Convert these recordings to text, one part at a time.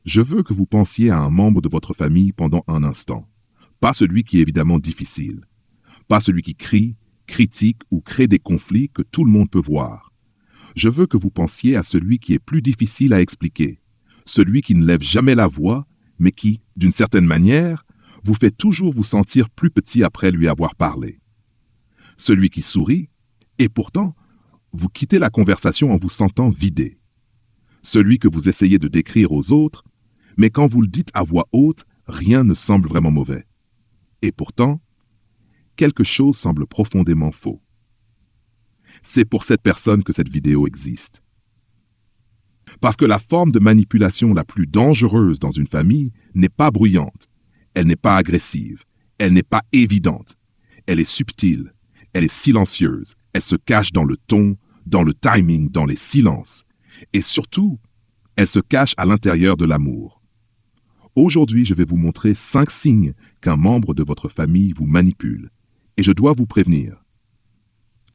Je veux que vous pensiez à un membre de votre famille pendant un instant. Pas celui qui est évidemment difficile. Pas celui qui crie, critique ou crée des conflits que tout le monde peut voir. Je veux que vous pensiez à celui qui est plus difficile à expliquer. Celui qui ne lève jamais la voix, mais qui, d'une certaine manière, vous fait toujours vous sentir plus petit après lui avoir parlé. Celui qui sourit, et pourtant, vous quittez la conversation en vous sentant vidé. Celui que vous essayez de décrire aux autres, mais quand vous le dites à voix haute, rien ne semble vraiment mauvais. Et pourtant, quelque chose semble profondément faux. C'est pour cette personne que cette vidéo existe. Parce que la forme de manipulation la plus dangereuse dans une famille n'est pas bruyante, elle n'est pas agressive, elle n'est pas évidente, elle est subtile, elle est silencieuse, elle se cache dans le ton, dans le timing, dans les silences, et surtout, elle se cache à l'intérieur de l'amour. Aujourd'hui, je vais vous montrer 5 signes qu'un membre de votre famille vous manipule, et je dois vous prévenir.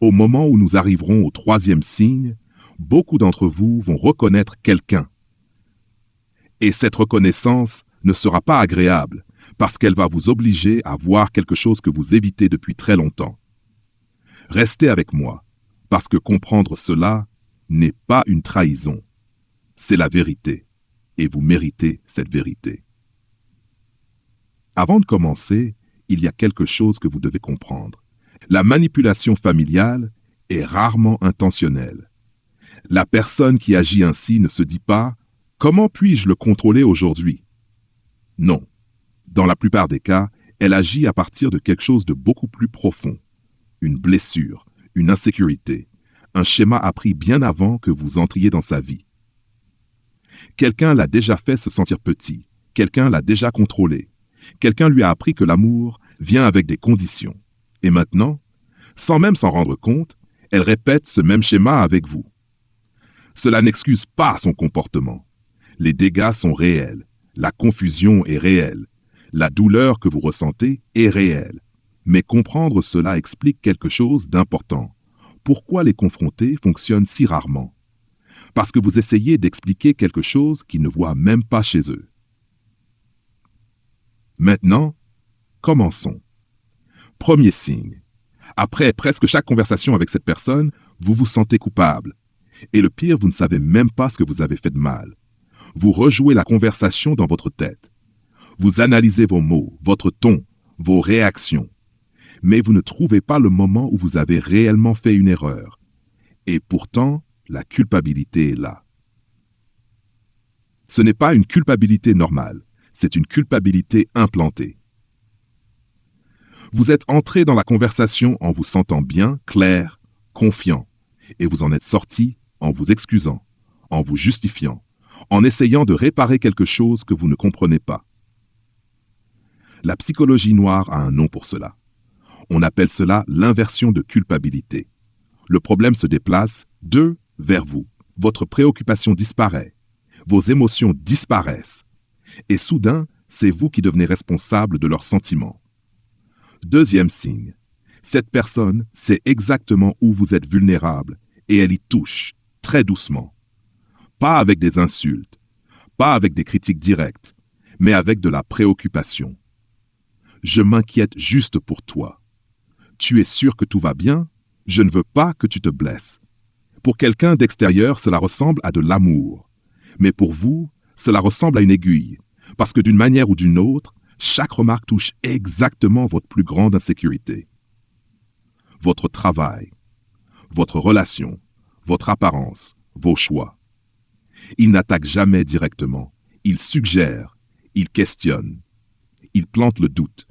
Au moment où nous arriverons au 3e signe, beaucoup d'entre vous vont reconnaître quelqu'un. Et cette reconnaissance ne sera pas agréable, parce qu'elle va vous obliger à voir quelque chose que vous évitez depuis très longtemps. Restez avec moi, parce que comprendre cela n'est pas une trahison, c'est la vérité, et vous méritez cette vérité. Avant de commencer, il y a quelque chose que vous devez comprendre. La manipulation familiale est rarement intentionnelle. La personne qui agit ainsi ne se dit pas « Comment puis-je le contrôler aujourd'hui ?» Non. Dans la plupart des cas, elle agit à partir de quelque chose de beaucoup plus profond. Une blessure, une insécurité, un schéma appris bien avant que vous entriez dans sa vie. Quelqu'un l'a déjà fait se sentir petit, quelqu'un l'a déjà contrôlé, quelqu'un lui a appris que l'amour vient avec des conditions. Et maintenant, sans même s'en rendre compte, elle répète ce même schéma avec vous. Cela n'excuse pas son comportement. Les dégâts sont réels, la confusion est réelle, la douleur que vous ressentez est réelle. Mais comprendre cela explique quelque chose d'important. Pourquoi les confronter fonctionne si rarement? Parce que vous essayez d'expliquer quelque chose qu'ils ne voient même pas chez eux. Maintenant, commençons. Premier signe. Après presque chaque conversation avec cette personne, vous vous sentez coupable. Et le pire, vous ne savez même pas ce que vous avez fait de mal. Vous rejouez la conversation dans votre tête. Vous analysez vos mots, votre ton, vos réactions. Mais vous ne trouvez pas le moment où vous avez réellement fait une erreur. Et pourtant, la culpabilité est là. Ce n'est pas une culpabilité normale, c'est une culpabilité implantée. Vous êtes entré dans la conversation en vous sentant bien, clair, confiant, et vous en êtes sorti en vous excusant, en vous justifiant, en essayant de réparer quelque chose que vous ne comprenez pas. La psychologie noire a un nom pour cela. On appelle cela l'inversion de culpabilité. Le problème se déplace vers vous. Votre préoccupation disparaît. Vos émotions disparaissent. Et soudain, c'est vous qui devenez responsable de leurs sentiments. Deuxième signe. Cette personne sait exactement où vous êtes vulnérable et elle y touche, très doucement. Pas avec des insultes, pas avec des critiques directes, mais avec de la préoccupation. Je m'inquiète juste pour toi. Tu es sûr que tout va bien? Je ne veux pas que tu te blesses. Pour quelqu'un d'extérieur, cela ressemble à de l'amour. Mais pour vous, cela ressemble à une aiguille, parce que d'une manière ou d'une autre, chaque remarque touche exactement votre plus grande insécurité. Votre travail, votre relation, votre apparence, vos choix. Il n'attaque jamais directement. Il suggère, il questionne, il plante le doute.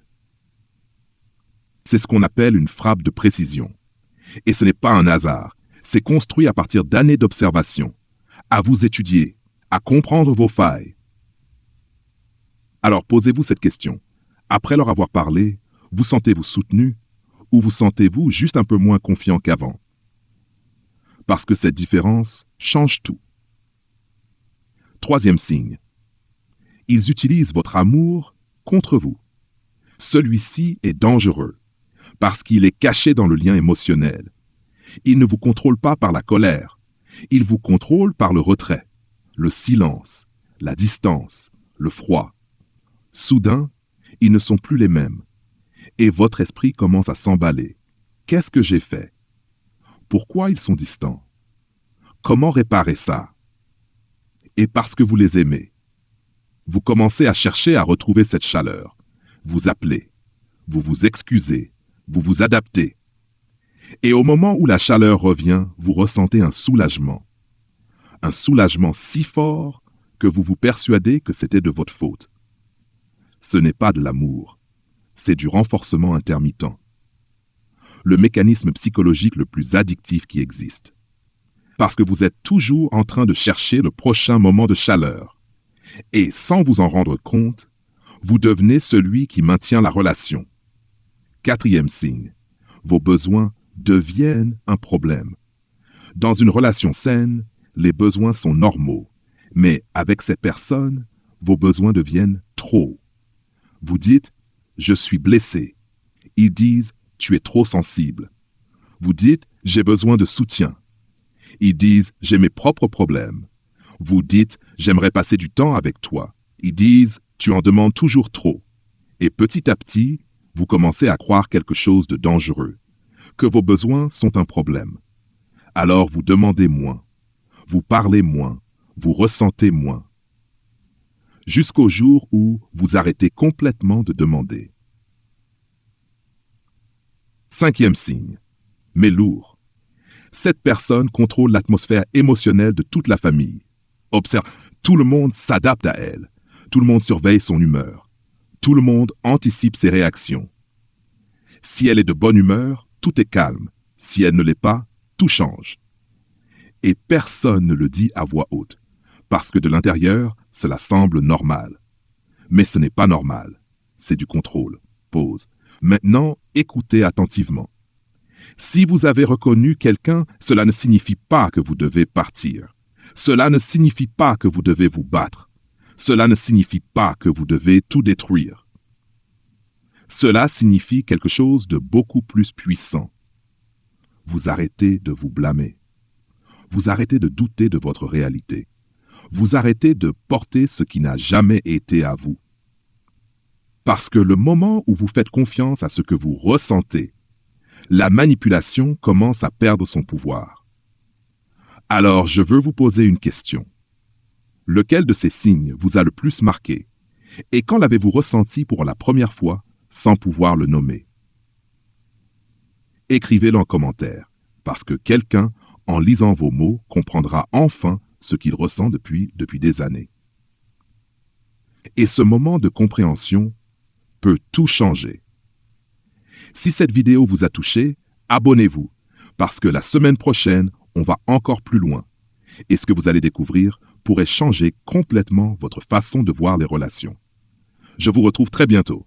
C'est ce qu'on appelle une frappe de précision. Et ce n'est pas un hasard. C'est construit à partir d'années d'observation, à vous étudier, à comprendre vos failles. Alors posez-vous cette question. Après leur avoir parlé, vous sentez-vous soutenu ou vous sentez-vous juste un peu moins confiant qu'avant? Parce que cette différence change tout. Troisième signe. Ils utilisent votre amour contre vous. Celui-ci est dangereux parce qu'il est caché dans le lien émotionnel. Il ne vous contrôle pas par la colère. Il vous contrôle par le retrait, le silence, la distance, le froid. Soudain, ils ne sont plus les mêmes. Et votre esprit commence à s'emballer. Qu'est-ce que j'ai fait? Pourquoi ils sont distants? Comment réparer ça? Et parce que vous les aimez. Vous commencez à chercher à retrouver cette chaleur. Vous appelez. Vous vous excusez. Vous vous adaptez. Et au moment où la chaleur revient, vous ressentez un soulagement. Un soulagement si fort que vous vous persuadez que c'était de votre faute. Ce n'est pas de l'amour. C'est du renforcement intermittent. Le mécanisme psychologique le plus addictif qui existe. Parce que vous êtes toujours en train de chercher le prochain moment de chaleur. Et sans vous en rendre compte, vous devenez celui qui maintient la relation. 4e signe, vos besoins deviennent un problème. Dans une relation saine, les besoins sont normaux, mais avec ces personnes, vos besoins deviennent trop. Vous dites « je suis blessé ». Ils disent « tu es trop sensible ». Vous dites « j'ai besoin de soutien ». Ils disent « j'ai mes propres problèmes ». Vous dites « j'aimerais passer du temps avec toi ». Ils disent « tu en demandes toujours trop ». Et petit à petit, vous commencez à croire quelque chose de dangereux, que vos besoins sont un problème. Alors vous demandez moins, vous parlez moins, vous ressentez moins. Jusqu'au jour où vous arrêtez complètement de demander. 5e signe, mais lourd. Cette personne contrôle l'atmosphère émotionnelle de toute la famille. Observe, tout le monde s'adapte à elle. Tout le monde surveille son humeur. Tout le monde anticipe ses réactions. Si elle est de bonne humeur, tout est calme. Si elle ne l'est pas, tout change. Et personne ne le dit à voix haute, parce que de l'intérieur, cela semble normal. Mais ce n'est pas normal. C'est du contrôle. Pause. Maintenant, écoutez attentivement. Si vous avez reconnu quelqu'un, cela ne signifie pas que vous devez partir. Cela ne signifie pas que vous devez vous battre. Cela ne signifie pas que vous devez tout détruire. Cela signifie quelque chose de beaucoup plus puissant. Vous arrêtez de vous blâmer. Vous arrêtez de douter de votre réalité. Vous arrêtez de porter ce qui n'a jamais été à vous. Parce que le moment où vous faites confiance à ce que vous ressentez, la manipulation commence à perdre son pouvoir. Alors, je veux vous poser une question. Lequel de ces signes vous a le plus marqué? Et quand l'avez-vous ressenti pour la première fois sans pouvoir le nommer? Écrivez-le en commentaire, parce que quelqu'un, en lisant vos mots, comprendra enfin ce qu'il ressent depuis des années. Et ce moment de compréhension peut tout changer. Si cette vidéo vous a touché, abonnez-vous, parce que la semaine prochaine, on va encore plus loin. Et ce que vous allez découvrir pourrait changer complètement votre façon de voir les relations. Je vous retrouve très bientôt.